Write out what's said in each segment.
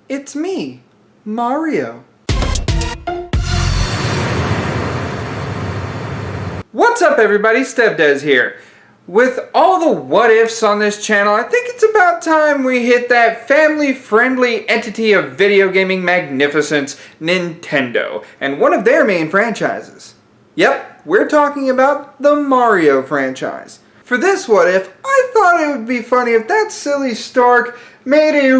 It's me, Mario. What's up everybody, StevDeS here. With all the what ifs on this channel, I think it's about time we hit that family-friendly entity of video gaming magnificence, Nintendo, and one of their main franchises. Yep, we're talking about the Mario franchise. For this what if, I thought it would be funny if that silly stork made a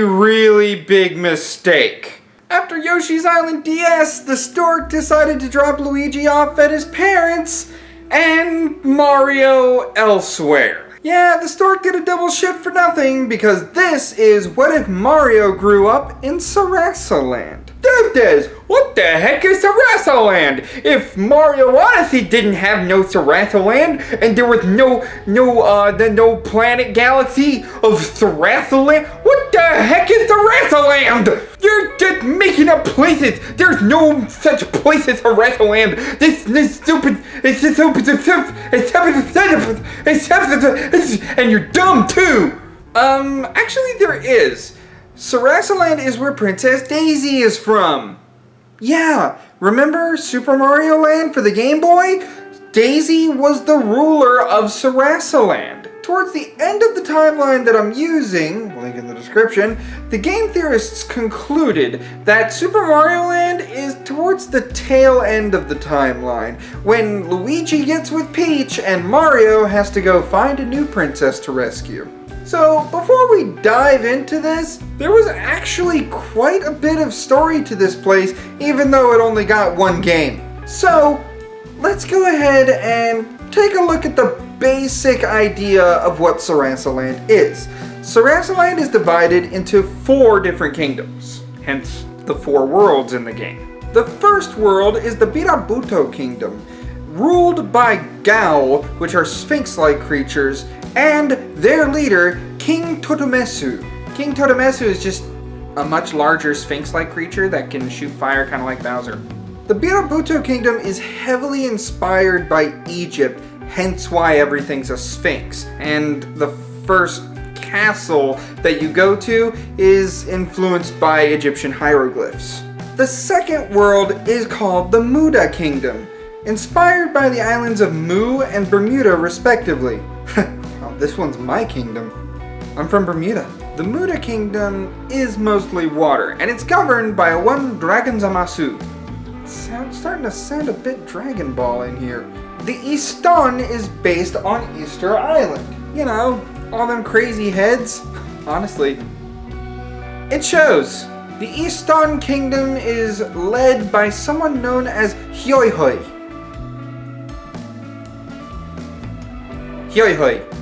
really big mistake. After Yoshi's Island DS, the stork decided to drop Luigi off at his parents' and Mario elsewhere. Yeah, the stork did a double shift for nothing, because this is what if Mario grew up in Sarasa Land. StevDeS, what the heck is Sarasa Land? If Mario Odyssey didn't have no Sarasa Land, and there was no planet galaxy of Sarasa Land, what the heck is Sarasa Land? You're just making up places. There's no such place as Sarasa Land. And you're dumb too. Actually there is. Sarasa Land is where Princess Daisy is from. Yeah, remember Super Mario Land for the Game Boy? Daisy was the ruler of Sarasa Land. Towards the end of the timeline that I'm using, link in the description, the game theorists concluded that Super Mario Land is towards the tail end of the timeline, when Luigi gets with Peach and Mario has to go find a new princess to rescue. So, before we dive into this, there was actually quite a bit of story to this place, even though it only got one game. So, let's go ahead and take a look at the basic idea of what Sarasa Land is. Sarasa Land is divided into 4 different kingdoms, hence the 4 worlds in the game. The first world is the Birabuto Kingdom, ruled by Gao, which are sphinx-like creatures, and their leader, King Totomesu. King Totomesu is just a much larger sphinx-like creature that can shoot fire kind of like Bowser. The Birabuto Kingdom is heavily inspired by Egypt, hence why everything's a sphinx, and the first castle that you go to is influenced by Egyptian hieroglyphs. The second world is called the Muda Kingdom, inspired by the islands of Mu and Bermuda respectively. Well, this one's my kingdom. I'm from Bermuda. The Muda Kingdom is mostly water, and it's governed by one Dragon Zamasu. Starting to sound a bit Dragon Ball in here. The Easton is based on Easter Island. You know, all them crazy heads. Honestly, it shows. The Easton Kingdom is led by someone known as Hyoihoi.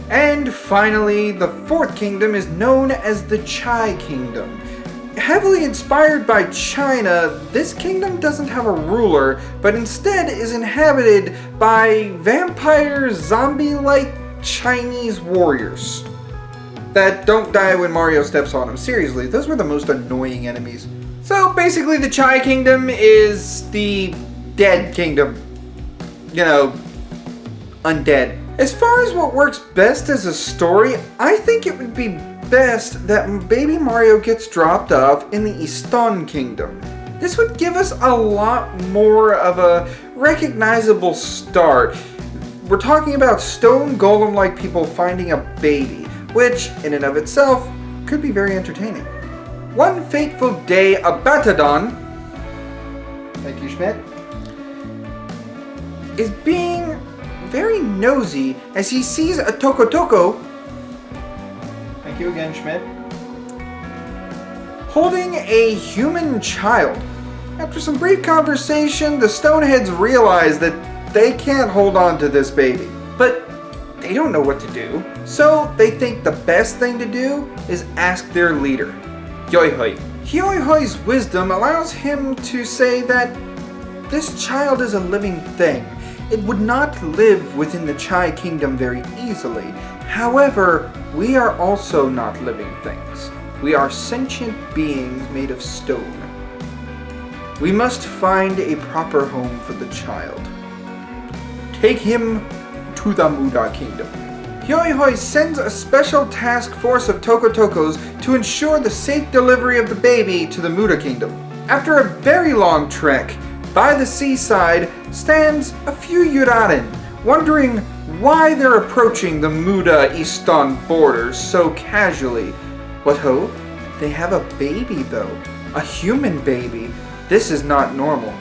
And finally, the 4th kingdom is known as the Chai Kingdom. Heavily inspired by China, this kingdom doesn't have a ruler, but instead is inhabited by vampire, zombie-like Chinese warriors that don't die when Mario steps on them. Seriously, those were the most annoying enemies. So basically the Chai Kingdom is the dead kingdom. You know, undead. As far as what works best as a story, I think it would be best that baby Mario gets dropped off in the Easton Kingdom. This would give us a lot more of a recognizable start. We're talking about stone golem-like people finding a baby, which in and of itself could be very entertaining. One fateful day, Abatadon, thank you Schmidt, is being very nosy as he sees a Toko. Thank you again, Schmidt. Holding a human child. After some brief conversation, the Stoneheads realize that they can't hold on to this baby. But they don't know what to do. So they think the best thing to do is ask their leader, Hyoihoi. Hyoihoi's wisdom allows him to say that this child is a living thing. It would not live within the Chai Kingdom very easily. However, we are also not living things. We are sentient beings made of stone. We must find a proper home for the child. Take him to the Muda Kingdom. Hoi sends a special task force of Tokotokos to ensure the safe delivery of the baby to the Muda Kingdom. After a very long trek, by the seaside stands a few Yurarin, wondering why they're approaching the Muda-Istan border so casually. What ho? They have a baby though. A human baby. This is not normal.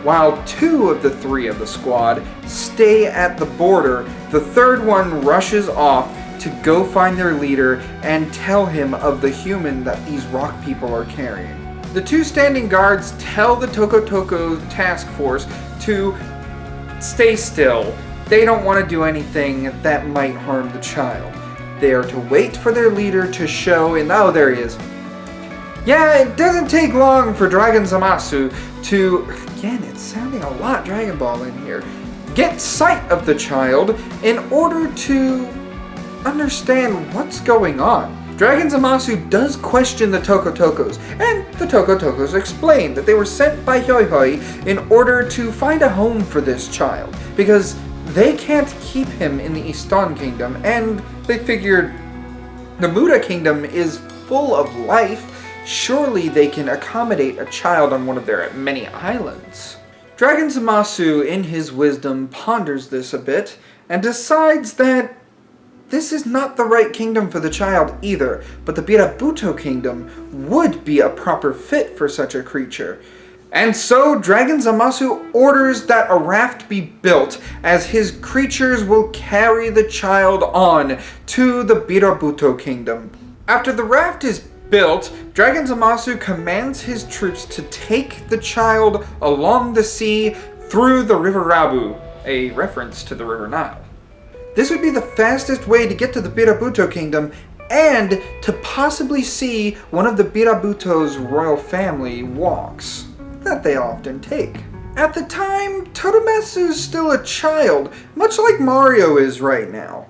While 2 of the 3 of the squad stay at the border, the third one rushes off to go find their leader and tell him of the human that these rock people are carrying. The 2 standing guards tell the Tokotoko task force to stay still. They don't want to do anything that might harm the child. They are to wait for their leader to show, and oh, there he is. Yeah, it doesn't take long for Dragon Zamasu to, again, it's sounding a lot Dragon Ball in here, get sight of the child in order to understand what's going on. Dragon Zamasu does question the Tokotokos, and the Tokotokos explain that they were sent by Hoi in order to find a home for this child, because they can't keep him in the Istan Kingdom, and they figured the Muda Kingdom is full of life. Surely they can accommodate a child on one of their many islands. Dragon Zamasu, in his wisdom, ponders this a bit and decides that this is not the right kingdom for the child either, but the Birabuto Kingdom would be a proper fit for such a creature. And so Dragon Zamasu orders that a raft be built, as his creatures will carry the child on to the Birabuto Kingdom. After the raft is built, Dragon Zamasu commands his troops to take the child along the sea through the River Rabu, a reference to the River Nile. This would be the fastest way to get to the Birabuto Kingdom and to possibly see one of the Birabuto's royal family walks that they often take. At the time, Totometsu's still a child, much like Mario is right now.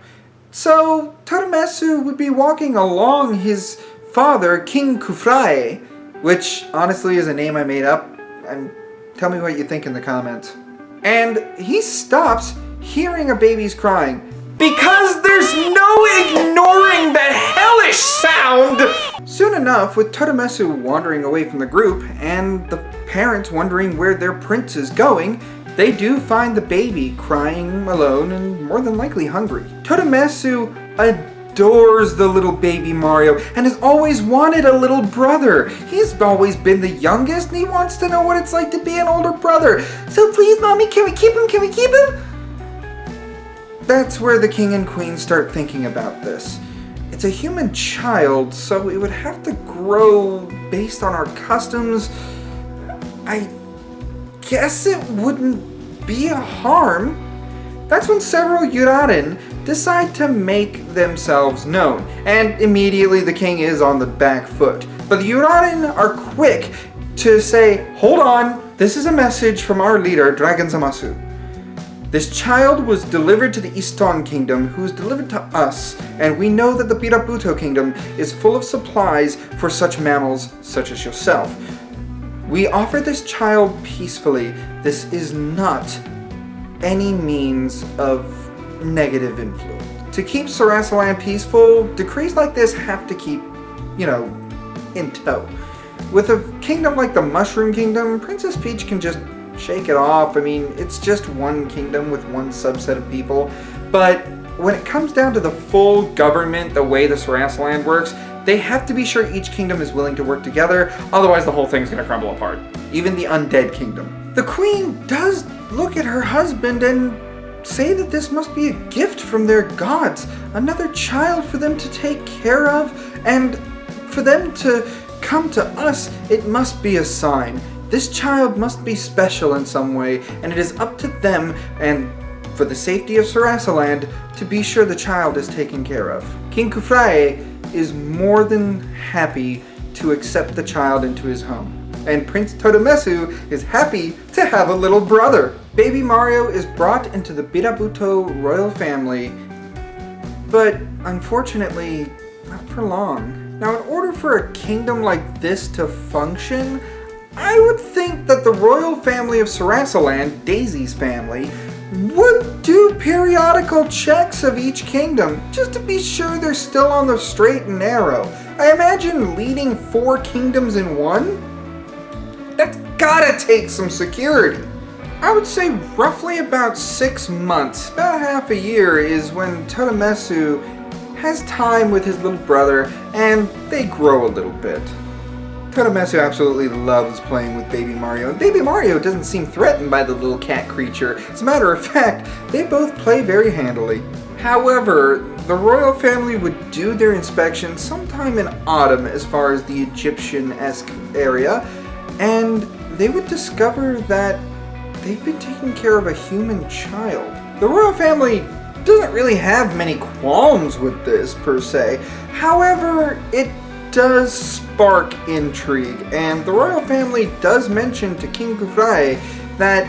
So Totometsu would be walking along his father, King Kufrae, which honestly is a name I made up, and tell me what you think in the comments. And he stops hearing a baby's crying because there's no ignoring that hellish sound! Soon enough, with Totometsu wandering away from the group and the parents wondering where their prince is going, they do find the baby crying alone and more than likely hungry. Totometsu adores the little baby Mario and has always wanted a little brother. He's always been the youngest and he wants to know what it's like to be an older brother. So please, Mommy, can we keep him? Can we keep him? That's where the king and queen start thinking about this. It's a human child, so it would have to grow based on our customs. I guess it wouldn't be a harm. That's when several Yurarin decide to make themselves known, and immediately the king is on the back foot. But the Yurarin are quick to say, hold on, this is a message from our leader, Dragon Zamasu. This child was delivered to the Istan Kingdom, who was delivered to us, and we know that the Birabuto Kingdom is full of supplies for such mammals such as yourself. We offer this child peacefully. This is not any means of negative influence. To keep Sarasa land peaceful, decrees like this have to keep, in tow. With a kingdom like the Mushroom Kingdom, Princess Peach can just shake it off. I mean, it's just one kingdom with one subset of people. But when it comes down to the full government, the way the Sarasa land works, they have to be sure each kingdom is willing to work together, otherwise the whole thing's gonna crumble apart. Even the Undead Kingdom. The queen does look at her husband and say that this must be a gift from their gods, another child for them to take care of, and for them to come to us, it must be a sign. This child must be special in some way, and it is up to them, and for the safety of Sarasa land, to be sure the child is taken care of. King Kufrae is more than happy to accept the child into his home, and Prince Totometsu is happy to have a little brother. Baby Mario is brought into the Birabuto royal family, but unfortunately, not for long. Now, in order for a kingdom like this to function, I would think that the royal family of Sarasa land, Daisy's family, would do periodical checks of each kingdom just to be sure they're still on the straight and narrow. I imagine leading 4 kingdoms in one? That's gotta take some security. I would say roughly about 6 months, about half a year, is when Totemesu has time with his little brother and they grow a little bit. Totemesu absolutely loves playing with Baby Mario, and Baby Mario doesn't seem threatened by the little cat creature. As a matter of fact, they both play very handily. However, the royal family would do their inspection sometime in autumn as far as the Egyptian-esque area, and they would discover that they've been taking care of a human child. The royal family doesn't really have many qualms with this, per se. However, it does spark intrigue, and the royal family does mention to King Kufrae that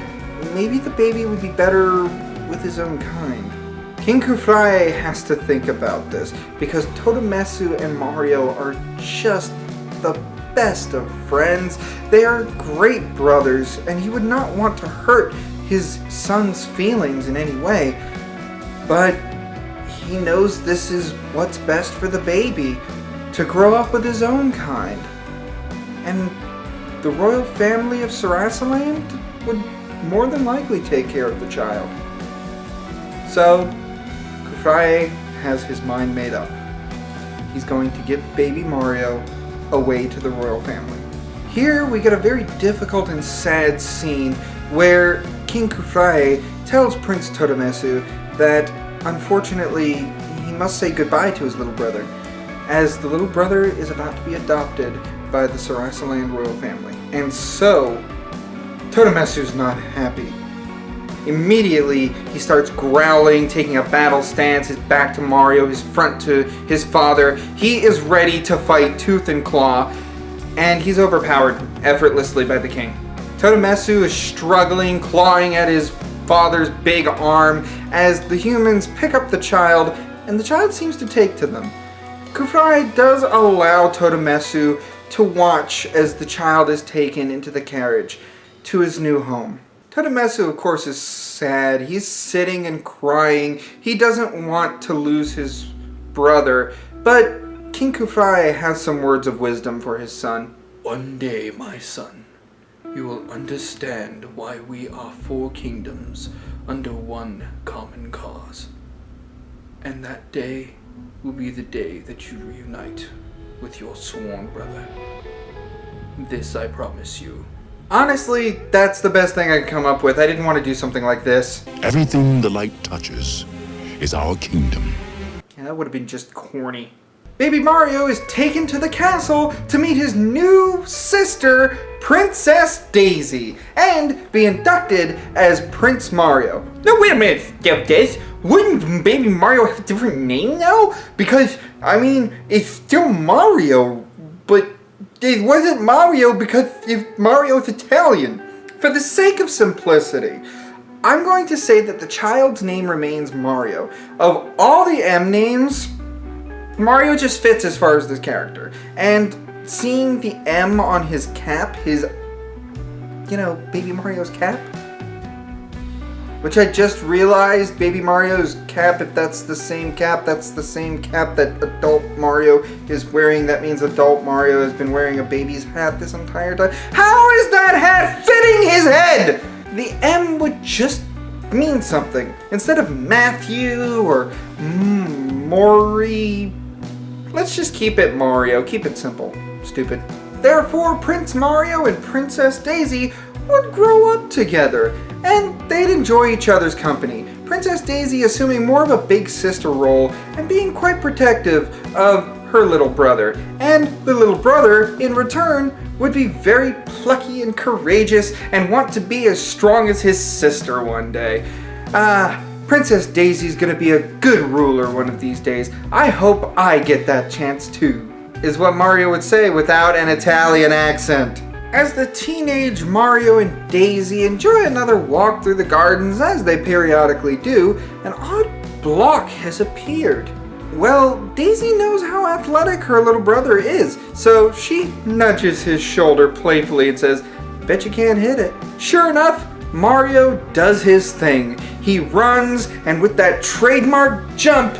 maybe the baby would be better with his own kind. King Kufrae has to think about this, because Totemesu and Mario are just the best of friends. They are great brothers, and he would not want to hurt his son's feelings in any way. But he knows this is what's best for the baby, to grow up with his own kind. And the royal family of Sarasa Land would more than likely take care of the child. So, Kufrae has his mind made up. He's going to give baby Mario away to the royal family. Here we get a very difficult and sad scene where King Kufrae tells Prince Totemesu that unfortunately he must say goodbye to his little brother, as the little brother is about to be adopted by the Sarasa Land royal family. And so, Totemesu's not happy. Immediately, he starts growling, taking a battle stance, his back to Mario, his front to his father. He is ready to fight tooth and claw, and he's overpowered effortlessly by the king. Totemesu is struggling, clawing at his father's big arm as the humans pick up the child, and the child seems to take to them. Kufrae does allow Totemesu to watch as the child is taken into the carriage to his new home. Totemesu, of course, is sad. He's sitting and crying. He doesn't want to lose his brother, but King Kufrae has some words of wisdom for his son. One day, my son, you will understand why we are 4 kingdoms under one common cause. And that day will be the day that you reunite with your sworn brother. This I promise you. Honestly, that's the best thing I could come up with. I didn't want to do something like this. Everything the light touches is our kingdom. Yeah, that would have been just corny. Baby Mario is taken to the castle to meet his new sister, Princess Daisy, and be inducted as Prince Mario. No, wait a minute, StevDeS. Wouldn't Baby Mario have a different name now? Because, I mean, it's still Mario, but it wasn't Mario because Mario's Italian. For the sake of simplicity, I'm going to say that the child's name remains Mario. Of all the M names, Mario just fits as far as this character. And seeing the M on his cap, Baby Mario's cap, which I just realized Baby Mario's cap, if that's the same cap, that's the same cap that adult Mario is wearing. That means adult Mario has been wearing a baby's hat this entire time. How is that hat fitting his head? The M would just mean something. Instead of Matthew or Maury, let's just keep it Mario. Keep it simple. Stupid. Therefore, Prince Mario and Princess Daisy would grow up together, and they'd enjoy each other's company. Princess Daisy assuming more of a big sister role and being quite protective of her little brother. And the little brother, in return, would be very plucky and courageous and want to be as strong as his sister one day. Princess Daisy's gonna be a good ruler one of these days. I hope I get that chance too, is what Mario would say without an Italian accent. As the teenage Mario and Daisy enjoy another walk through the gardens, as they periodically do, an odd block has appeared. Well, Daisy knows how athletic her little brother is, so she nudges his shoulder playfully and says, "Bet you can't hit it." Sure enough, Mario does his thing. He runs, and with that trademark jump,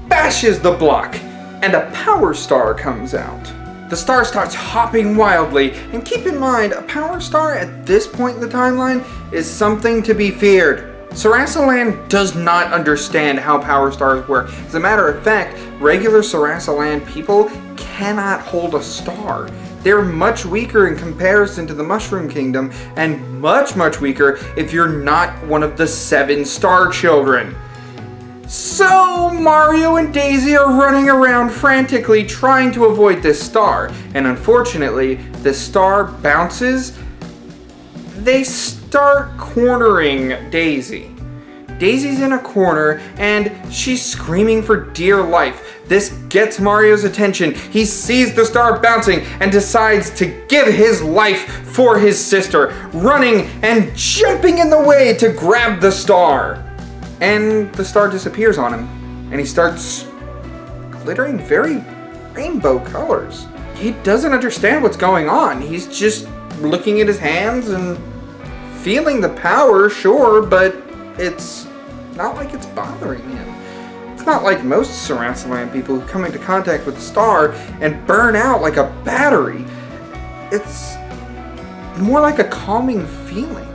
bashes the block, and a power star comes out. The star starts hopping wildly, and keep in mind, a power star at this point in the timeline is something to be feared. Sarasa Land does not understand how power stars work. As a matter of fact, regular Sarasa Land people cannot hold a star. They're much weaker in comparison to the Mushroom Kingdom, and much, much weaker if you're not one of the 7 star children. So Mario and Daisy are running around frantically trying to avoid this star, and unfortunately, the star bounces. They start cornering Daisy. Daisy's in a corner and she's screaming for dear life. This gets Mario's attention. He sees the star bouncing and decides to give his life for his sister, running and jumping in the way to grab the star. And the star disappears on him, and he starts glittering very rainbow colors. He doesn't understand what's going on. He's just looking at his hands and feeling the power, sure, but it's not like it's bothering him. It's not like most Sarasa Land people who come into contact with the star and burn out like a battery. It's more like a calming feeling.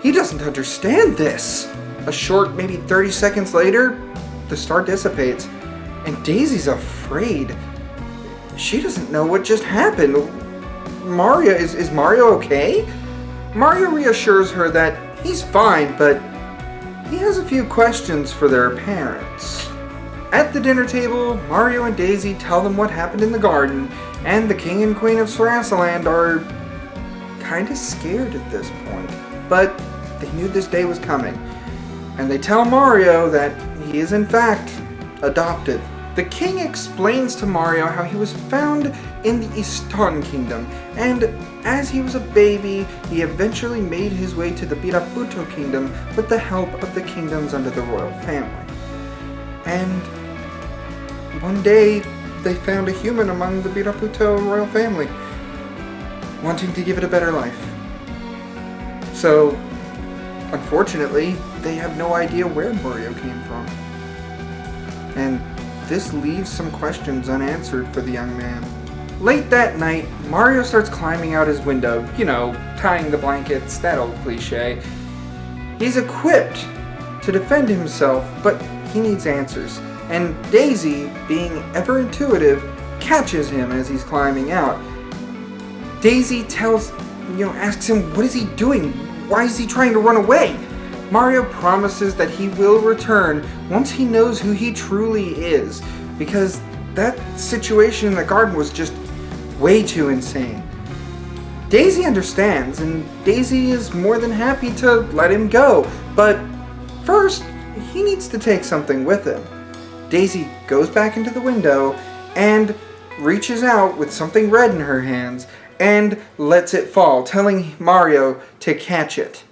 He doesn't understand this. A short, maybe 30 seconds later, the star dissipates, and Daisy's afraid. She doesn't know what just happened. Is Mario okay? Mario reassures her that he's fine, but he has a few questions for their parents. At the dinner table, Mario and Daisy tell them what happened in the garden, and the King and Queen of Sarasa Land are kinda scared at this point, but they knew this day was coming. And they tell Mario that he is in fact adopted. The king explains to Mario how he was found in the Eastern Kingdom, and as he was a baby, he eventually made his way to the Biraputo Kingdom with the help of the kingdoms under the royal family. And one day, they found a human among the Biraputo royal family, wanting to give it a better life. So, unfortunately, they have no idea where Mario came from. And this leaves some questions unanswered for the young man. Late that night, Mario starts climbing out his window, tying the blankets, that old cliche. He's equipped to defend himself, but he needs answers. And Daisy, being ever intuitive, catches him as he's climbing out. Daisy asks him, what is he doing? Why is he trying to run away? Mario promises that he will return once he knows who he truly is, because that situation in the garden was just way too insane. Daisy understands, and Daisy is more than happy to let him go, but first, he needs to take something with him. Daisy goes back into the window and reaches out with something red in her hands and lets it fall, telling Mario to catch it.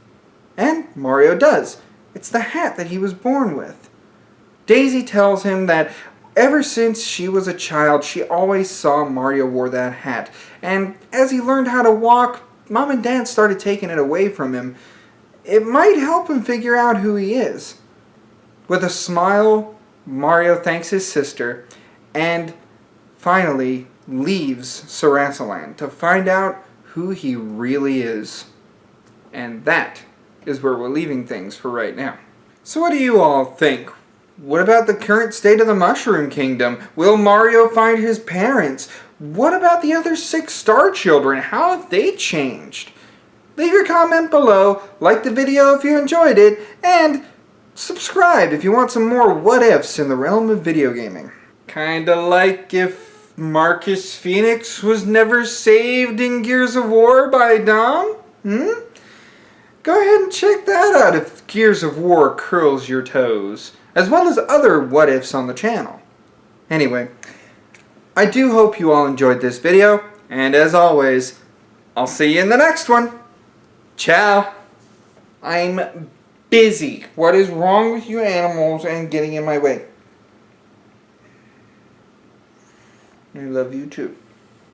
And Mario does. It's the hat that he was born with. Daisy tells him that ever since she was a child, she always saw Mario wore that hat. And as he learned how to walk, Mom and Dad started taking it away from him. It might help him figure out who he is. With a smile, Mario thanks his sister and finally leaves Sarasa Land to find out who he really is. And that is where we're leaving things for right now. So what do you all think? What about the current state of the Mushroom Kingdom? Will Mario find his parents? What about the other 6 star children? How have they changed? Leave your comment below, like the video if you enjoyed it, and subscribe if you want some more what-ifs in the realm of video gaming. Kinda like if Marcus Phoenix was never saved in Gears of War by Dom? Go ahead and check that out if Gears of War curls your toes, as well as other what-ifs on the channel. Anyway, I do hope you all enjoyed this video, and as always, I'll see you in the next one. Ciao! I'm busy. What is wrong with you animals and getting in my way? I love you too.